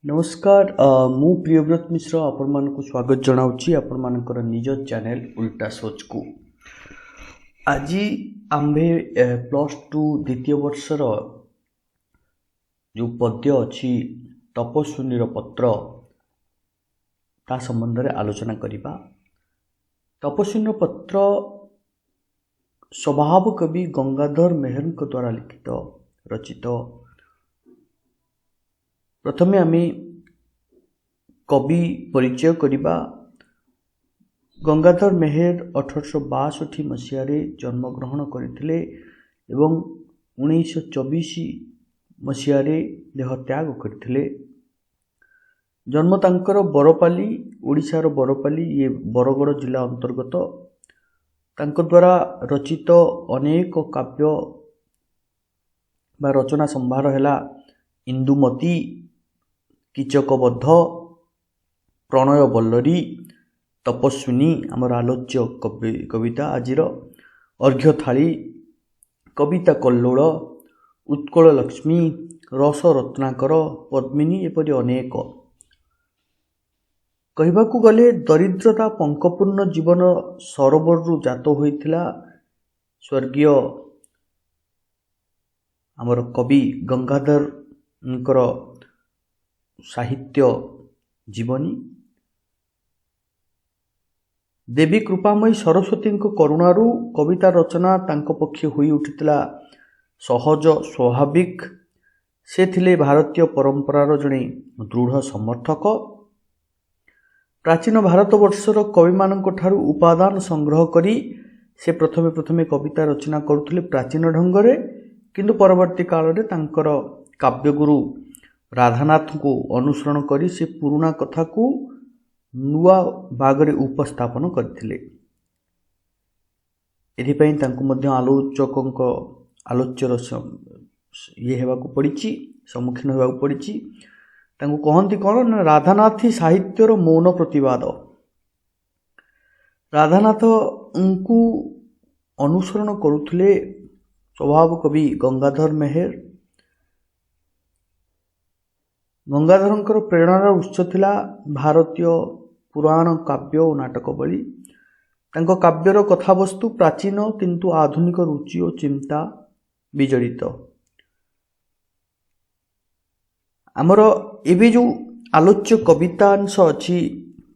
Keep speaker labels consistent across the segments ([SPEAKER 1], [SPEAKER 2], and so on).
[SPEAKER 1] नमस्कार मु प्रियव्रत मिश्र आपण स्वागत जनाऊँगी आपण निज चैनल उल्टा सोच को। आज आम्भे +2 द्वितीय वर्षर जो पद्य अच्छी तपस्विनीर पत्र ता संबंध में आलोचना करिबा। तपस्विनीर पत्र स्वभाव कवि गंगाधर मेहर द्वारा लिखित रचित। प्रथमे आमे कवि परिचय करिबा। गंगाधर मेहर 1862 मसीह जन्मग्रहण करथिले एवं 1924 मसीह देह त्याग करथिले। जन्म तांकर बरपाली, ओडिशार बरपाली, ये बरगड़ जिला अंतर्गत। तांको द्वारा रचित अनेक काव्य बा रचना संभार हैला इंदुमती, कीचकबद्ध, प्रणय बल्लरी, तपस्विनी आमर आलोच्य कविता आजिर, अर्घ्य थाली, कविता कल्लोल, उत्कल लक्ष्मी, रस रत्नाकर, पद्मिनी एपरि अनेक। कहबाकू गले दरिद्रता पंकपूर्ण जीवन सरोवरु जात होइथिला स्वर्गीय आमर कवि गंगाधर साहित्य जीवनी। देवी कृपामयी सरस्वती करुणारू कविता रचना तांको पक्षे हुई उठितला सहज स्वाभाविक। से थिले भारतीय परंपरार जणे दृढ़ समर्थक। प्राचीन भारतवर्षर कवि मानक ठारू उपादान संग्रह करी से प्रथमे कविता रचना करुथिले प्राचीन ढंगरे, किंतु परवर्ती काल रे तांकर काव्यगुरु राधानाथ को अनुसरण करी से पुराना कथा को नुआ बागरे उपस्थापन करथिले। एथिपई तांको मध्य आलोचकंक आलोच्यर ये हेबाकू पड़िछि, सम्मुखीन हेबाकू पड़िछि। तांको कहंती कोन ना राधानाथी साहित्यर मौन प्रतिवाद। राधानाथ उनको अनुसरण करुथिले स्वभाव कवि गंगाधर मेहर। गंगाधरंकर प्रेरणार उत्स थिला भारतीय पुराण काव्य और नाटकवली। तांको काव्यर कथावस्तु प्राचीन किंतु आधुनिक रुचि और चिंता विजड़ित। आमर एबे जो आलोच्य कवितांश अच्छी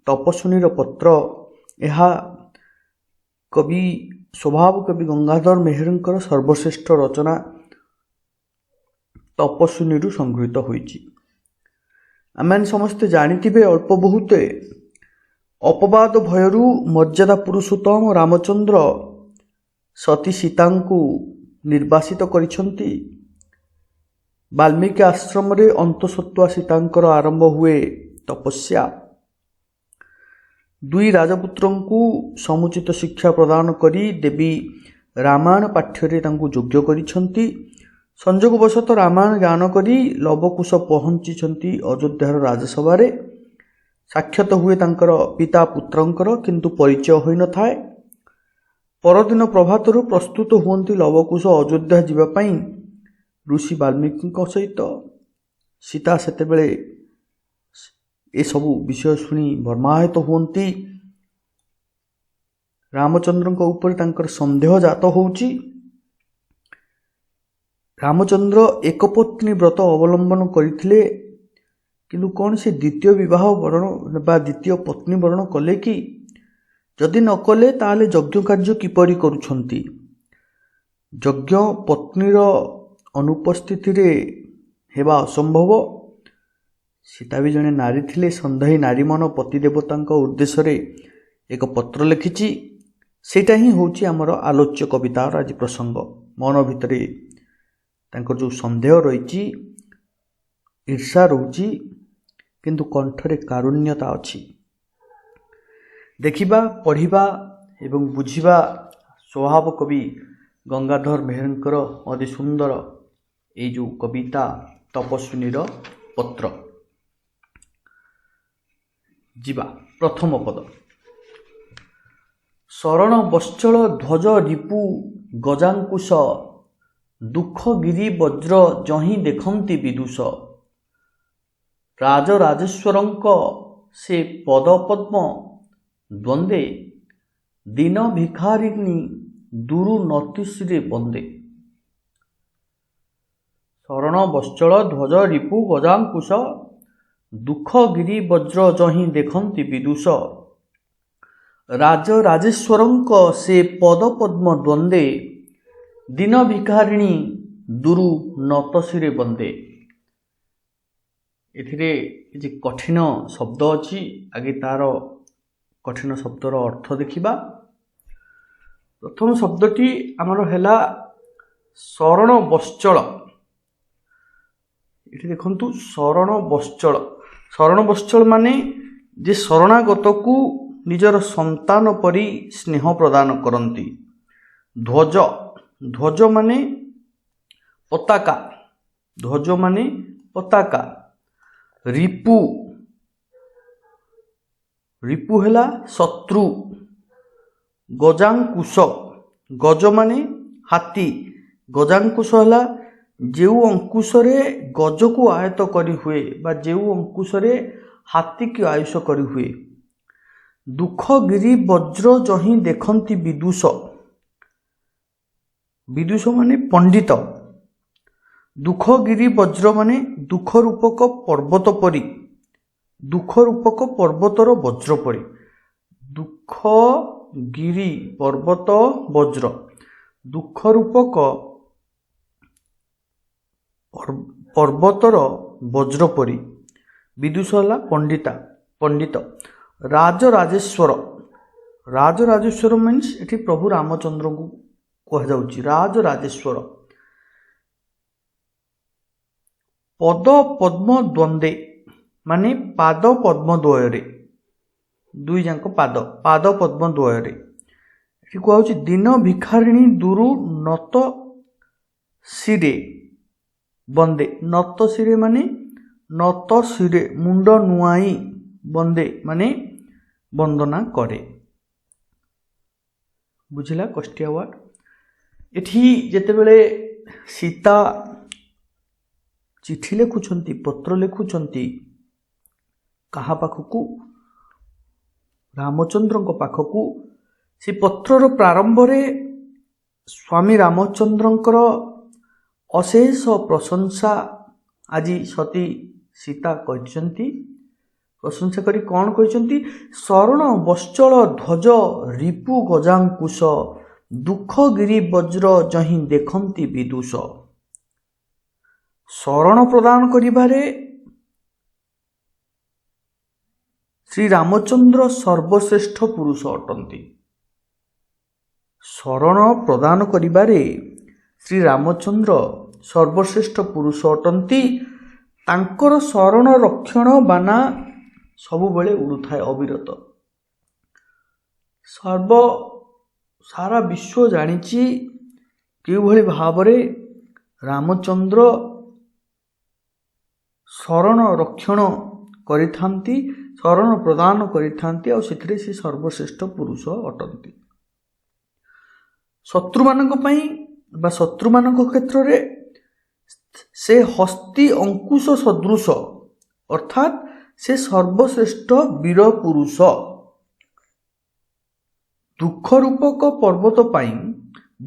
[SPEAKER 1] तपस्विनीर पत्र, यह कवि स्वभाव कवि गंगाधर मेहरंकर सर्वश्रेष्ठ रचना तपस्विनी संगृहीत होइछि। आम समस्ते जानिथिबे अल्प बहुत अपवाद भयरू मर्यादा पुरुषोत्तम रामचंद्र सती सीता को निर्वासित करिसंती। वाल्मीकि आश्रम रे अंतसत्वा सीतांकर आरंभ हुए तपस्या। दुई राजपुत्र को समुचित शिक्षा प्रदान करी देवी रामायण पाठ्य तांको योग्य करिसंती। संजोगवशत रामायण गान करी लवकुश पहुंची अयोध्यार राजसभा। साक्षात हुए तांकर पिता पुत्रंकर, किंतु परिचय होई न थाए। परदिन प्रभातरु प्रस्तुत हुअंती लवकुश अयोध्या जीवा पई ऋषि वाल्मीकि सहित। सीता सेतेबेले ए सबु विषय सुनी मर्माहत हुअंती। रामचंद्रଙ୍କ ऊपर तांकर संदेह जात होउची। रामचंद्र एक पत्नी व्रत अवलंबन करथिले, किंतु कौन से द्वितीय विवाह वर्ण बा द्वितीय पत्नी वर्ण कले कि? जदि न कले ताले यज्ञ कार्य किपरि करुछंती? यज्ञ पत्नीर अनुपस्थिति रे हेबा असंभव। सीता भी जने नारी थिले। संदेही नारी मन पति देवतांक उद्देश्य रे एक पत्र लिखिछि। सेटा ही होछि हमर आलोच्य कवितार आज प्रसंग। मन भितरे तांकर जो संदेह रही, ईर्षा रोची, किंतु कंठरे कारुण्यता अच्छी। देखिबा, पढ़िबा एवं बुझिबा स्वभाव कवि गंगाधर मेहरंकर अति सुंदर ये जो कविता तपस्विनीर पत्र। जीवा प्रथम पद। शरण बश्चल ध्वज रिपु गजांकुश, दुख गिरी वज्र जहीं देखंती विदुष। ରାଜରାଜେଶ୍ୱରଙ୍କ ସେ ପଦପଦ୍ମ ଦ୍ୱନ୍ଦେ ଦୀନ ଭିଖାରିଣୀ ଦୁରୁ ନତିଶିରେ ବନ୍ଦେ। ଶରଣ ବଶ୍ଚଳ ଧ୍ୱଜ ରିପୁ ଗଜାଙ୍କୁଶ ଦୁଃଖ ଗିରି ବଜ୍ର ଯହିଁ ଦେଖନ୍ତି ବିଦୁଷ। ରାଜରାଜେଶ୍ୱରଙ୍କ ସେ ପଦପଦ୍ମ ଦ୍ୱନ୍ଦେ ଦୀନ ଭିଖାରିଣୀ ଦୁରୁ ନତଶିରେ ବନ୍ଦେ। ଏଥିରେ କିଛି କଠିନ ଶବ୍ଦ ଅଛି, ଆଗେ ତାର କଠିନ ଶବ୍ଦର ଅର୍ଥ ଦେଖିବା। ପ୍ରଥମ ଶବ୍ଦଟି ଆମର ହେଲା ଶରଣ ବଶ୍ଚଳ। ଏଠି ଦେଖନ୍ତୁ ଶରଣ ବଶ୍ଚଳ। ଶରଣ ବଶ୍ଚଳ ମାନେ ଯେ ଶରଣାଗତକୁ ନିଜର ସନ୍ତାନ ପରି ସ୍ନେହ ପ୍ରଦାନ କରନ୍ତି। ଧ୍ୱଜ, ଧ୍ୱଜ ମାନେ ପତାକା, ଧ୍ୱଜ ମାନେ ପତାକା। ରିପୁ, ରିପୁ ହେଲା ଶତ୍ରୁ। ଗଜାଙ୍କୁଶ, ଗଜ ମାନେ ହାତୀ, ଗଜାଙ୍କୁଶ ହେଲା ଯେଉଁ ଅଙ୍କୁଶରେ ଗଜକୁ ଆୟତ କରି ହୁଏ ବା ଯେଉଁ ଅଙ୍କୁଶରେ ହାତୀକି ଆୟୁଷ କରି ହୁଏ। ଦୁଃଖ ଗିରି ବଜ୍ର ଯହିଁ ଦେଖନ୍ତି ବିଦୁଷ, ବିଦୁଷ ମାନେ ପଣ୍ଡିତ। ଦୁଃଖ ଗିରି ବଜ୍ର ମାନେ ଦୁଃଖ ରୂପକ ପର୍ବତ ପରି, ଦୁଃଖ ରୂପକ ପର୍ବତର ବଜ୍ର ପରି। ଦୁଃଖ ଗିରି ପର୍ବତ ବଜ୍ର, ଦୁଃଖ ରୂପକ ପର୍ବତର ବଜ୍ର ପରି। ବିଦୁଷ ହେଲା ପଣ୍ଡିତ। ରାଜରାଜେଶ୍ୱର, ରାଜରାଜେଶ୍ୱର ମିନ୍ସ ଏଠି ପ୍ରଭୁ ରାମଚନ୍ଦ୍ରଙ୍କୁ କୁହାଯାଉଛି ରାଜରାଜେଶ୍ୱର। ପଦ ପଦ୍ମ ଦ୍ୱନ୍ଦେ ମାନେ ପାଦ ପଦ୍ମ ଦ୍ୱୟରେ, ଦୁଇ ଯାକ ପାଦ, ପାଦ ପଦ୍ମ ଦ୍ୱୟରେ। ଏଠି କୁହାଯାଉଛି ଦୀନ ଭିଖାରିଣୀ ଦୁରୁ ନତ ଶିରେ ବନ୍ଦେ। ନତ ଶିରେ ମାନେ ନତ ଶିରେ, ମୁଣ୍ଡ ନୁଆଇଁ, ବନ୍ଦେ ମାନେ ବନ୍ଦନା କରେ। ବୁଝିଲା କଷ୍ଟିଆ ୱାର୍ଡ। ଏଠି ଯେତେବେଳେ ସୀତା ଚିଠି ଲେଖୁଛନ୍ତି, ପତ୍ର ଲେଖୁଛନ୍ତି କାହା ପାଖକୁ? ରାମଚନ୍ଦ୍ରଙ୍କ ପାଖକୁ। ସେ ପତ୍ରର ପ୍ରାରମ୍ଭରେ ସ୍ୱାମୀ ରାମଚନ୍ଦ୍ରଙ୍କର ଅଶେଷ ପ୍ରଶଂସା ଆଜି ସତୀ ସୀତା କହିଛନ୍ତି। ପ୍ରଶଂସା କରି କ'ଣ କହିଛନ୍ତି? ଶରଣ ବଶ୍ଚଳ ଧ୍ୱଜ ରିପୁ ଗଜାଙ୍କୁଶ ଦୁଃଖ ଗିରି ବଜ୍ର ଯହିଁ ଦେଖନ୍ତି ବିଦୁଷ। ଶରଣ ପ୍ରଦାନ କରିବାରେ ଶ୍ରୀରାମଚନ୍ଦ୍ର ସର୍ବଶ୍ରେଷ୍ଠ ପୁରୁଷ ଅଟନ୍ତି। ଶରଣ ପ୍ରଦାନ କରିବାରେ ଶ୍ରୀରାମଚନ୍ଦ୍ର ସର୍ବଶ୍ରେଷ୍ଠ ପୁରୁଷ ଅଟନ୍ତି। ତାଙ୍କର ଶରଣ ରକ୍ଷଣ ବାନା ସବୁବେଳେ ଉଡୁଥାଏ ଅବିରତ। ସାରା ବିଶ୍ୱ ଜାଣିଛି କେଉଁଭଳି ଭାବରେ ରାମଚନ୍ଦ୍ର ଶରଣ ରକ୍ଷଣ କରିଥାନ୍ତି, ଶରଣ ପ୍ରଦାନ କରିଥାନ୍ତି, ଆଉ ସେଥିରେ ସେ ସର୍ବଶ୍ରେଷ୍ଠ ପୁରୁଷ ଅଟନ୍ତି। ଶତ୍ରୁମାନଙ୍କ ପାଇଁ ବା ଶତ୍ରୁମାନଙ୍କ କ୍ଷେତ୍ରରେ ସେ ହସ୍ତି ଅଙ୍କୁଶ ସଦୃଶ, ଅର୍ଥାତ୍ ସେ ସର୍ବଶ୍ରେଷ୍ଠ ବୀର ପୁରୁଷ। ଦୁଃଖ ରୂପକ ପର୍ବତ ପାଇଁ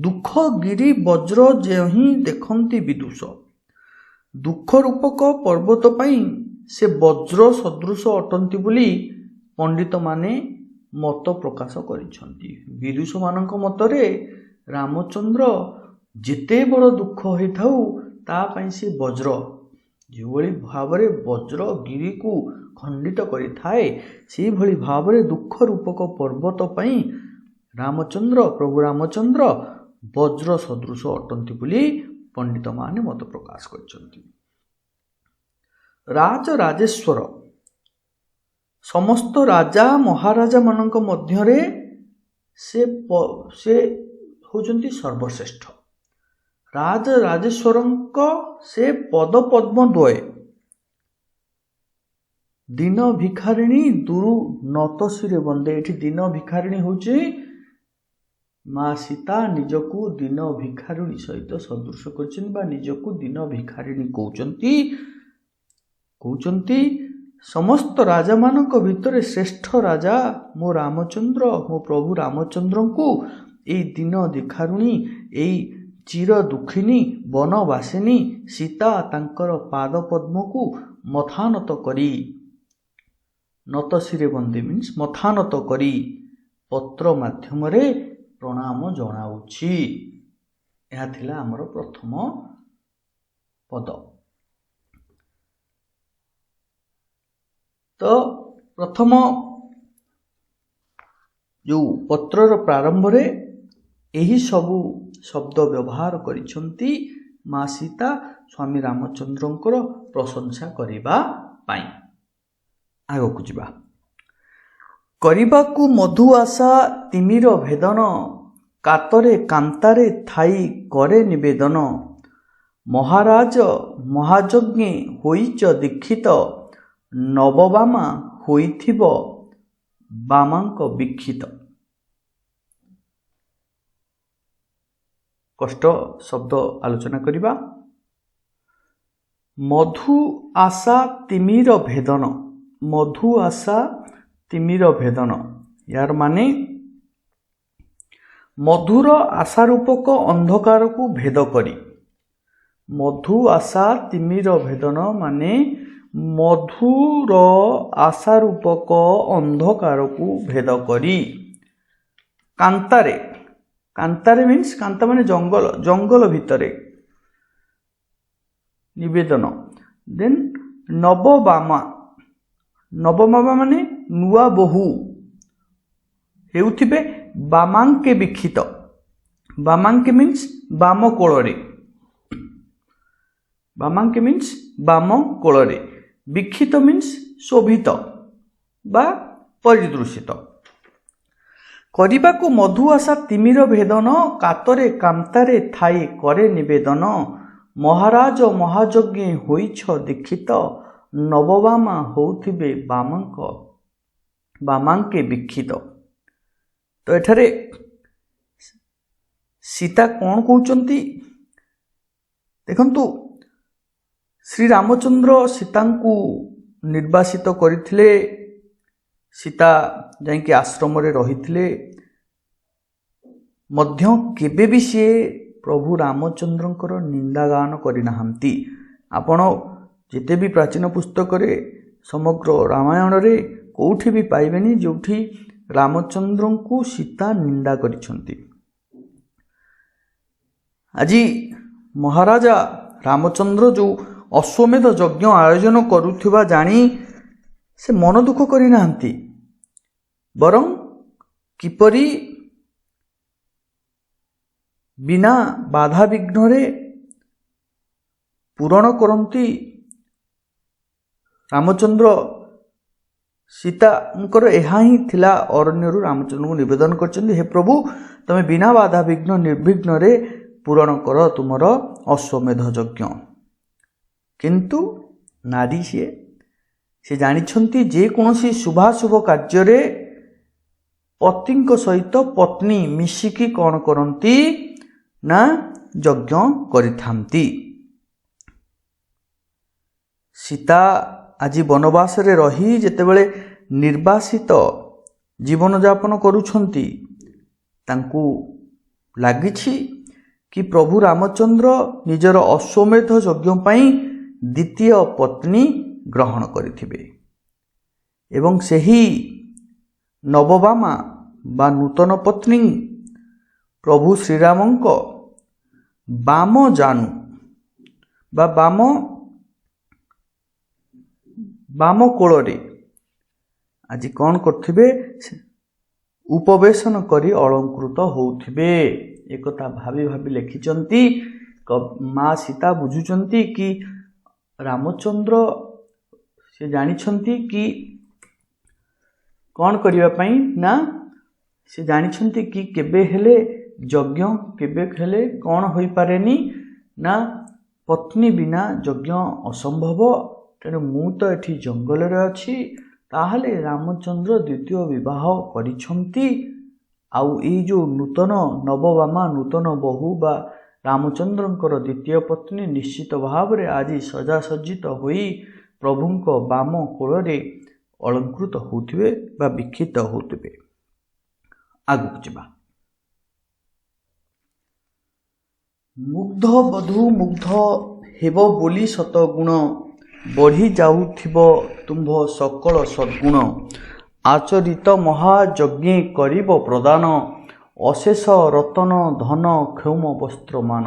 [SPEAKER 1] ଦୁଃଖ ଗିରି ବଜ୍ର ଯହିଁ ଦେଖନ୍ତି ବିଦୁଷ। ଦୁଃଖ ରୂପକ ପର୍ବତ ପାଇଁ ସେ ବଜ୍ର ସଦୃଶ ଅଟନ୍ତି ବୋଲି ପଣ୍ଡିତମାନେ ମତ ପ୍ରକାଶ କରିଛନ୍ତି। ବିଦୁଷମାନଙ୍କ ମତରେ ରାମଚନ୍ଦ୍ର ଯେତେ ବଡ଼ ଦୁଃଖ ହୋଇଥାଉ ତା ପାଇଁ ସେ ବଜ୍ର, ଯେଉଁଭଳି ଭାବରେ ବଜ୍ର ଗିରିକୁ ଖଣ୍ଡିତ କରିଥାଏ, ସେହିଭଳି ଭାବରେ ଦୁଃଖ ରୂପକ ପର୍ବତ ପାଇଁ ପ୍ରଭୁ ରାମଚନ୍ଦ୍ର ବଜ୍ର ସଦୃଶ ଅଟନ୍ତି ବୋଲି ପଣ୍ଡିତମାନେ ମତ ପ୍ରକାଶ କରିଛନ୍ତି। ରାଜରାଜେଶ୍ୱର, ସମସ୍ତ ରାଜା ମହାରାଜା ମାନଙ୍କ ମଧ୍ୟରେ ସେ ହେଉଛନ୍ତି ସର୍ବଶ୍ରେଷ୍ଠ। ରାଜରାଜେଶ୍ୱରଙ୍କ ସେ ପଦ ପଦ୍ମ ଦ୍ୱୟ ଦୀନ ଭିଖାରିଣୀ ଦୁରୁ ନତଶିରେ ବନ୍ଦେ। ଏଠି ଦୀନ ଭିଖାରିଣୀ ହେଉଛି ମା ସୀତା ନିଜକୁ ଦୀନ ଭିଖାରିଣୀ ସହିତ ସଦୃଶ କରିଛନ୍ତି ବା ନିଜକୁ ଦୀନ ଭିଖାରିଣୀ କହୁଛନ୍ତି। कहउचंती समस्त राजा मानक भितरे श्रेष्ठ राजा मो रामचंद्र मो प्रभु रामचंद्र को एई दिन देखारुणी एई चिर दुखिनी वनवासिनी सीता तांकर पाद पद्म को मथानत करी नत शिरे बंदी मीन्स मथानत करी पत्र माध्यम रे प्रणाम जनाउछि। यह थिला हमर प्रथम पद। तो प्रथम जो पत्रर प्रारंभ रे यही सबू शब्द व्यवहार करिसंती माँ सीता स्वामी रामचंद्रंकर प्रशंसा करिबा पाई। आगो को जिबा करिबाकू मधु आशा तिमिर भेदन कातरे कांतारे थाई करे निवेदन महाराज महायज्ञे होइच दीक्षित नवबामा होइथिब बामांक विक्षित। कष्ट शब्द आलोचना करिबा। मधु आशा तिमिर भेदन मधु आशा तिमिर भेदन यार माने मधुर आशारूपक अंधकार को भेद करी। मधु आशा तिमिर भेदन माने मधुर आशारूपक अंधकार को भेद करी। कांतारे कांतारे मीन्स कांता माने जंगल जंगल भितरे निवेदन। देन नवबामा नवबामा माने नुआ बहु हेउथिबे बामांके विक्षित। बामांके मीन्स बाम कोଳରେ बामांके मीन्स बाम कोଳରେ विक्षित मीन्स शोभित बा परिदृशित। करिबाकू मधु आशा तिमिर भेदन कातरे कांतारे थाई करे निवेदन महाराज महायज्ञे होइछ दीक्षित नवबामा होउथिबे बामांके विक्षित। तो एठारे सीता कौन कहउचंती देखंतु श्री रामचंद्र सीता को निर्वासित करथिले। सीता जाइके आश्रम रे रहिथिले मध्य केबे भी से प्रभु रामचंद्रंकर निंदा गान करिनाहांती। आपण जिते भी प्राचीन पुस्तक रे समग्र रामायण रे कोठी भी पाइबेनी जोठी रामचंद्र को सीता निंदा करिसंती। आजी महाराजा रामचंद्र जो अश्वमेध यज्ञ आयोजन करुथिबा जानी से मन दुख करिनाहांती बरं किपरि बिना बाधा विघ्न रे पूरण करंती रामचंद्र सीतांकर एहा ही थिला अरण्यरु रामचंद्र को निवेदन करचंदी हे प्रभु तमे बिना बाधा विघ्न निर्विघ्न रे पूरण कर तुमर अश्वमेध यज्ञ। किंतु नारी से जानिछंती जे कोनोसी शुभाशुभ कार्य रे पतिंक सहित पत्नी मिशिकी कौन करंती ना यज्ञ करिथांती। सीता आज वनवास रे रही जेतेबेले निर्वासित जीवन यापन करुछंती तांकू लागिछि कि प्रभु रामचंद्र निजर अश्वमेध यज्ञ पई द्वितीय पत्नी ग्रहण करिथिबे एवं सेही नवबामा बा नूतन पत्नी प्रभु श्रीरामंक बाम जानू बा बाम कोଳରେ आज कौन करथिबे उपवेशन करी अलंकृत होउथिबे। एकता भाभी भाभी लिखिचंती माँ सीता बुझुचंती कि रामचंद्र से जानिछंती कि कौन करिबा पई ना से जानिछंती कि केबे हेले यज्ञ केबे हेले कौन होई पारेनी ना पत्नी बिना यज्ञ असंभव। तेणु मु तो एठी जंगल रे अछि ताहले रामचंद्र द्वितीय विवाह करिछंती आउ ए जो नूतन नवबामा नूतन बहु बा रामचंद्रंकर द्वितीय पत्नी निश्चित भाव रे आज सजासज्जित होई प्रभुଙ୍କ बाम कोଳରେ अलंकृत होउथिबे बा विक्षित होउथिबे। आगु जिबा। मुग्ध बधू मुग्ध हेब बोली सतगुण बढ़ी जाउथिब तुम्भ सकल सद्गुण आचरित महायज्ञे करिब प्रदान अशेष रतन धन क्षौम वस्त्रमान।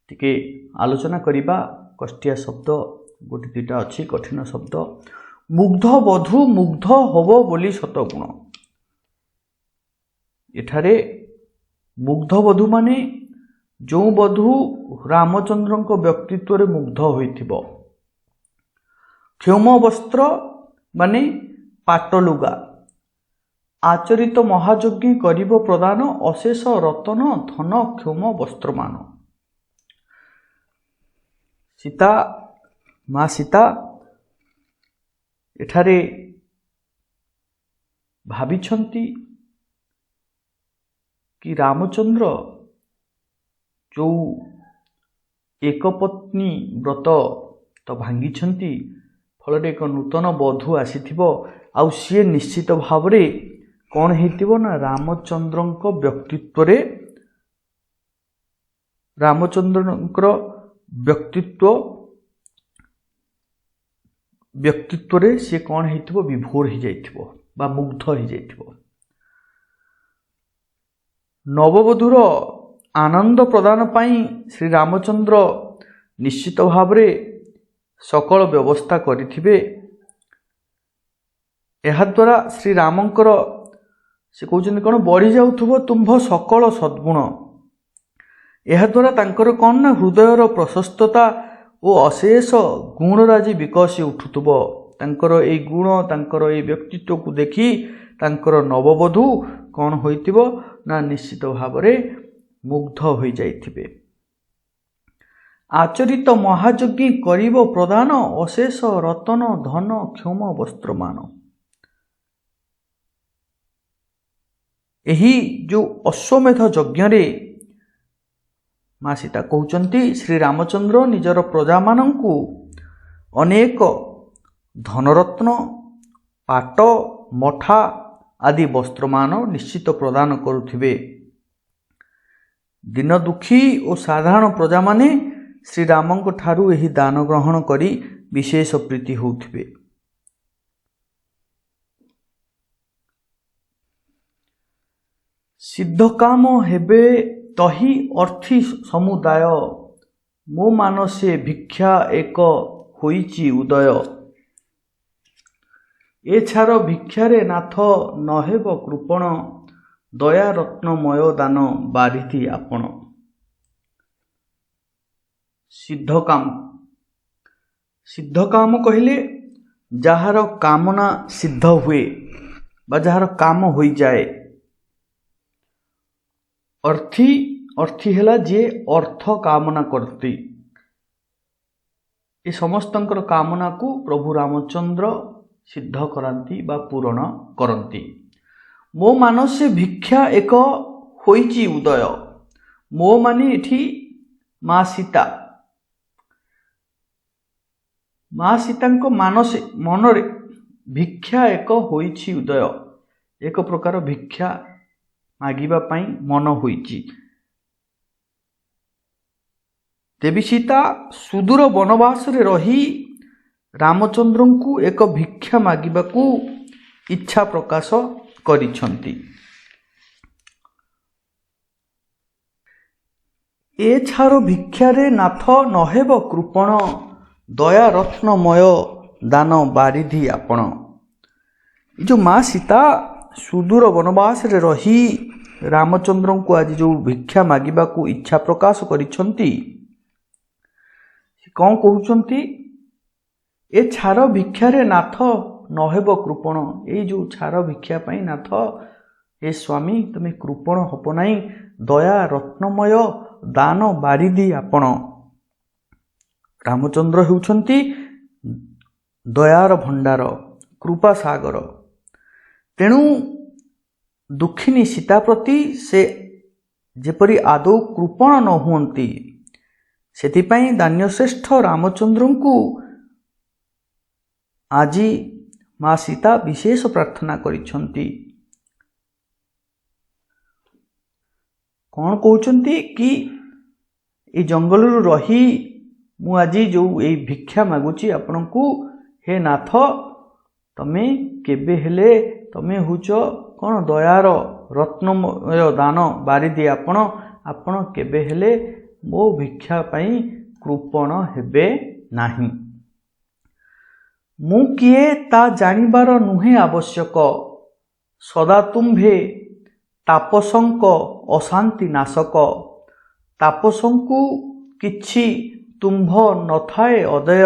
[SPEAKER 1] टिके आलोचना करिबा कष्टिया शब्द गोटे दुटा अच्छी कठिन शब्द। मुग्ध बधू मुग्ध हब बोली सतगुण। एठारे मुग्ध बधू माने जो बधू रामचंद्र व्यक्तित्व रे मुग्ध होइथिबो। क्षौम वस्त्र माने पाटलुगा। आचरित महायज्ञ करिब प्रदान अशेष रतन धन क्षौम वस्त्रमान। सीता माँ सीता एठारे भाविछंती कि रामचंद्र जो एक पत्नी व्रत तो भांगी फल एक नूतन बधू आसीथिबो आउ सी निश्चित भाव रे कौन हेतिबो ना रामचंद्र व्यक्तित्व रे रामचंद्र व्यक्तित्व रे से कौन हेतिबो विभोर हो जाइथिबो बा मुग्ध हो जाइथिबो। नववधूर आनंद प्रदान पाई श्री रामचंद्र निश्चित भाव रे सकल व्यवस्था करिथिबे। एहा द्वारा श्री रामंकर से कहउछन कोन बढ़ी जाउथबो तुम्भ सकल सद्गुण। एहा द्वारा तांकर कोन ना हृदयर प्रशस्तता ओ अशेष गुणराजी विकसी उठुथबो। तांकर ए गुण तांकर ए व्यक्तित्व को देखी तांकर नववधू कौन होइथिबो ना निश्चित भाव रे मुग्ध हो जाइथिबे। आचरित महायज्ञ करिब प्रदान अशेष रतन धन क्षौम वस्त्रमान। एही जो अश्वमेध यज्ञ रे माँ सीता कहउचंती श्री रामचंद्र निजर प्रजा मानंकु अनेक धनरत्न पाट मठा आदि वस्त्रमान निश्चित प्रदान करुथिबे। दिन दुखी और साधारण प्रजा माने श्री रामंक ठारू एही दान ग्रहण करी विशेष प्रीति होउथिबे। सिद्ध काम हेबे तही अर्थी समुदाय मो मानसे भिक्षा एक होइची उदय। ए छार भिक्षारे नाथ नहेब कृपण दया रत्नमय दान बारिधि आपण। सिद्ध काम कहले जहार कामना सिद्ध हुए बा जहार काम होई जाए। अर्थी हेला जे अर्थ कामना करती। ए समस्तंकर कामना को प्रभु रामचंद्र सिद्ध करांती बा पूरण करंती। मो मानसे भिक्षा एक होइची उदय। मो माने एठी माँ सीता। माँ सीतांको मानसे मनरे भिक्षा एक होइची उदय। एक प्रकार भिक्षा मागिबा पाई मन होइची। देवी सीता सुदूर वनवास रे रही रामचंद्र को एक भिक्षा मागिबाकू इच्छा प्रकाश करिछंती। ए छार भिक्षारे नाथ नहेब कृपण दया रत्नमय दान बारिधि आपण। जो माँ सीता सुदूर वनवास रे रही रामचंद्र को आज जो भिक्षा मागिबाकू इच्छा प्रकाश करिछंती कौन कहउचंती ए छार भिक्षारे नाथ नहेब कृपण। ए जो छार भिक्षा पाई नाथ ए स्वामी तमे कृपण हब नाही दया रत्नमय दान बारिधि आपण। रामचंद्र हेउछंती दयार भंडार कृपा सागर। तेणु दुखिनी सीता प्रति से जेपरी आदौ कृपण न हुंती ସେଥିପାଇଁ ଦାନ୍ୟଶ୍ରେଷ୍ଠ ରାମଚନ୍ଦ୍ରଙ୍କୁ ଆଜି ମା ସୀତା ବିଶେଷ ପ୍ରାର୍ଥନା କରିଛନ୍ତି। କ'ଣ କହୁଛନ୍ତି କି ଏ ଜଙ୍ଗଲରୁ ରହି ମୁଁ ଆଜି ଯେଉଁ ଏଇ ଭିକ୍ଷା ମାଗୁଛି ଆପଣଙ୍କୁ, ହେ ନାଥ ତମେ କେବେ ହେଲେ, ତମେ ହେଉଛ କ'ଣ ଦୟାର ରତ୍ନମୟ ଦାନ ବାରିଦି, ଆପଣ କେବେ ହେଲେ ମୋ ଭିକ୍ଷା ପାଇଁ କୃପଣ ହେବେ ନାହିଁ। ମୁଁ କିଏ ତା ଜାଣିବାର ନୁହେଁ ଆବଶ୍ୟକ, ସଦା ତୁମ୍ଭେ ତାପସଙ୍କ ଅଶାନ୍ତି ନାଶକ। ତାପସଙ୍କୁ କିଛି ତୁମ୍ଭ ନଥାଏ ଅଦୟ,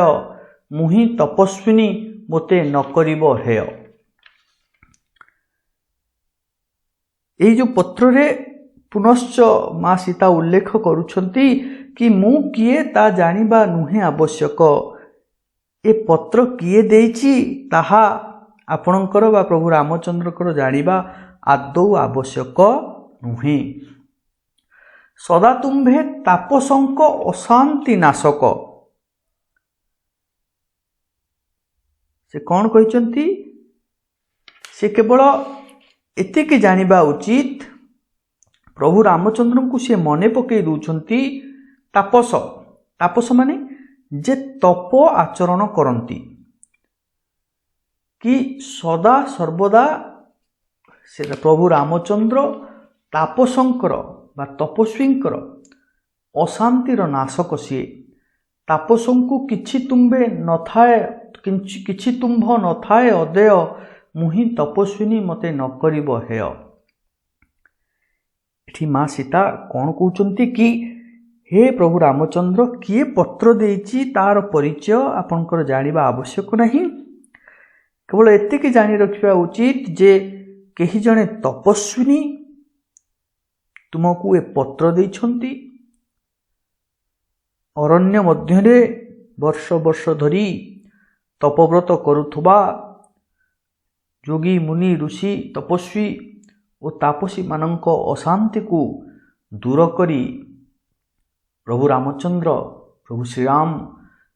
[SPEAKER 1] ମୁହିଁ ତପସ୍ୱିନୀ ମୋତେ ନ କରିବ ହେୟ। ଏଇ ଯେଉଁ ପତ୍ରରେ ପୁନଶ୍ଚ ମା ସୀତା ଉଲ୍ଲେଖ କରୁଛନ୍ତି କି ମୁଁ କିଏ ତା ଜାଣିବା ନୁହେଁ ଆବଶ୍ୟକ। ଏ ପତ୍ର କିଏ ଦେଇଛି ତାହା ଆପଣଙ୍କର ବା ପ୍ରଭୁ ରାମଚନ୍ଦ୍ରଙ୍କର ଜାଣିବା ଆଦୌ ଆବଶ୍ୟକ ନୁହେଁ। ସଦା ତୁମ୍ଭେ ତାପସଙ୍କ ଅଶାନ୍ତି ନାଶକ। ସେ କ'ଣ କହିଛନ୍ତି? ସେ କେବଳ ଏତିକି ଜାଣିବା ଉଚିତ, ପ୍ରଭୁ ରାମଚନ୍ଦ୍ରଙ୍କୁ ସେ ମନେ ପକାଇ ଦେଉଛନ୍ତି ତାପସ ମାନେ ଯେ ତପ ଆଚରଣ କରନ୍ତି, କି ସଦା ସର୍ବଦା ସେ ପ୍ରଭୁ ରାମଚନ୍ଦ୍ର ତାପସଙ୍କର ବା ତପସ୍ୱୀଙ୍କର ଅଶାନ୍ତିର ନାଶକ ସିଏ। ତାପସଙ୍କୁ କିଛି ତୁମ୍ଭ ନଥାଏ ଅଦେୟ, ମୁହିଁ ତପସ୍ୱିନୀ ମୋତେ ନ କରିବ ହେୟ। ଏଠି ମା ସୀତା କ'ଣ କହୁଛନ୍ତି କି ହେ ପ୍ରଭୁ ରାମଚନ୍ଦ୍ର, କିଏ ପତ୍ର ଦେଇଛି ତାର ପରିଚୟ ଆପଣଙ୍କର ଜାଣିବା ଆବଶ୍ୟକ ନାହିଁ। କେବଳ ଏତିକି ଜାଣି ରଖିବା ଉଚିତ ଯେ କେହି ଜଣେ ତପସ୍ୱିନୀ ତୁମକୁ ଏ ପତ୍ର ଦେଇଛନ୍ତି। ଅରଣ୍ୟ ମଧ୍ୟରେ ବର୍ଷ ବର୍ଷ ଧରି ତପବ୍ରତ କରୁଥିବା ଯୋଗୀ ମୁନି ଋଷି ତପସ୍ୱୀ ଓ ତାପସୀମାନଙ୍କ ଅଶାନ୍ତିକୁ ଦୂର କରି ପ୍ରଭୁ ରାମଚନ୍ଦ୍ର, ପ୍ରଭୁ ଶ୍ରୀରାମ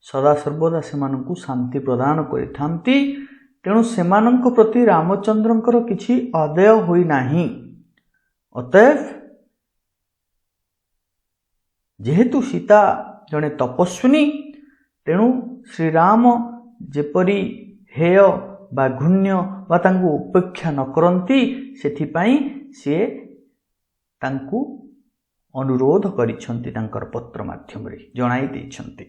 [SPEAKER 1] ସଦାସର୍ବଦା ସେମାନଙ୍କୁ ଶାନ୍ତି ପ୍ରଦାନ କରିଥାନ୍ତି। ତେଣୁ ସେମାନଙ୍କ ପ୍ରତି ରାମଚନ୍ଦ୍ରଙ୍କର କିଛି ଅଦେୟ ହୋଇନାହିଁ। ଅତଏବ ଯେହେତୁ ସୀତା ଜଣେ ତପସ୍ୱିନୀ, ତେଣୁ ଶ୍ରୀରାମ ଯେପରି ହେୟ ବା ଘୃଣ୍ୟ ବା ତାଙ୍କୁ ଉପେକ୍ଷା ନ କରନ୍ତି, ସେଥିପାଇଁ ସିଏ ତାଙ୍କୁ ଅନୁରୋଧ କରିଛନ୍ତି, ତାଙ୍କର ପତ୍ର ମାଧ୍ୟମରେ ଜଣାଇ ଦେଇଛନ୍ତି।